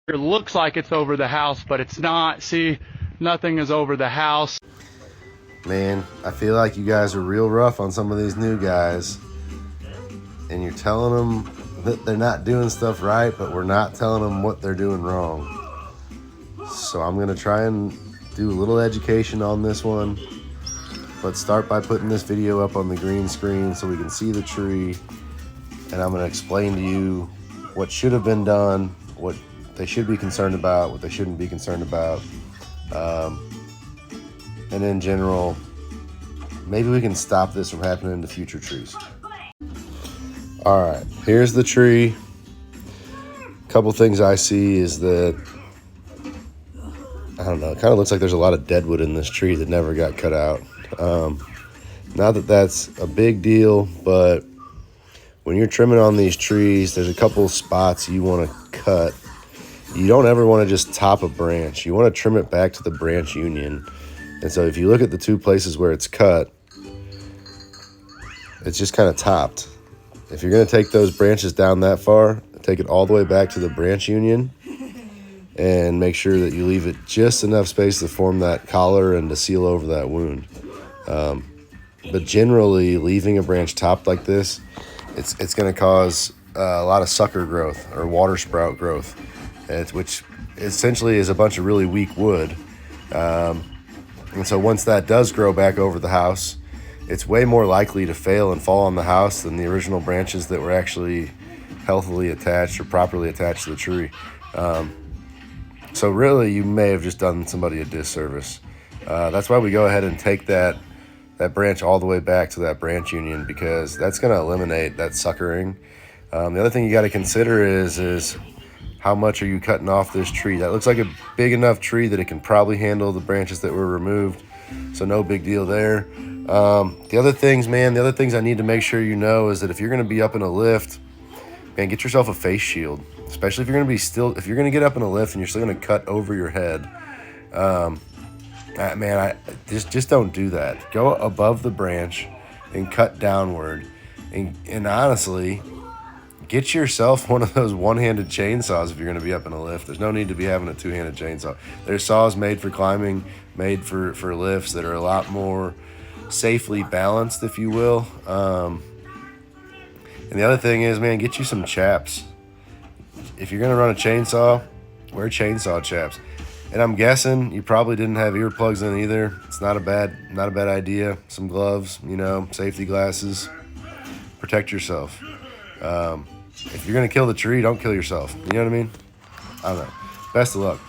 It looks like it's over the house, but it's not. See, nothing is over the house. Man, I feel like you guys are real rough on some of these new guys, and you're telling them that they're not doing stuff right, but we're not telling them what they're doing wrong. So I'm gonna try and do a little education on this one. Let's start by putting this video up on the green screen so we can see the tree, and I'm gonna explain to you what should have been done, what they should be concerned about, what they shouldn't be concerned about, and in general, maybe we can stop this from happening to future trees. All right, here's the tree. A couple things I see is that, I don't know, it kind of looks like there's a lot of deadwood in this tree that never got cut out. Not that that's a big deal, but when you're trimming on these trees, there's a couple spots you want to cut. You don't ever want to just top a branch. You want to trim it back to the branch union. And so if you look at the two places where it's cut, it's just kind of topped. If you're going to take those branches down that far, take it all the way back to the branch union and make sure that you leave it just enough space to form that collar and to seal over that wound. But generally, leaving a branch topped like this, it's going to cause a lot of sucker growth or water sprout growth, which essentially is a bunch of really weak wood. And so once that does grow back over the house, it's way more likely to fail and fall on the house than the original branches that were actually healthily attached or properly attached to the tree. So really, you may have just done somebody a disservice. That's why we go ahead and take that branch all the way back to that branch union, because that's going to eliminate that suckering. The other thing you got to consider is how much are you cutting off this tree. That looks like a big enough tree that it can probably handle the branches that were removed, so no big deal there. The other things I need to make sure you know is that if you're going to be up in a lift, man, get yourself a face shield, especially if you're going to get up in a lift and you're still going to cut over your head. Man, just don't do that. Go above the branch and cut downward. And honestly, get yourself one of those one-handed chainsaws if you're going to be up in a lift. There's no need to be having a two-handed chainsaw. There's saws made for climbing, made for lifts that are a lot more safely balanced, if you will. And the other thing is, man, get you some chaps. If you're going to run a chainsaw, wear chainsaw chaps. And I'm guessing you probably didn't have earplugs in either. It's not a bad idea. Some gloves, safety glasses. Protect yourself. If you're gonna kill the tree, don't kill yourself. You know what I mean? I don't know. Best of luck.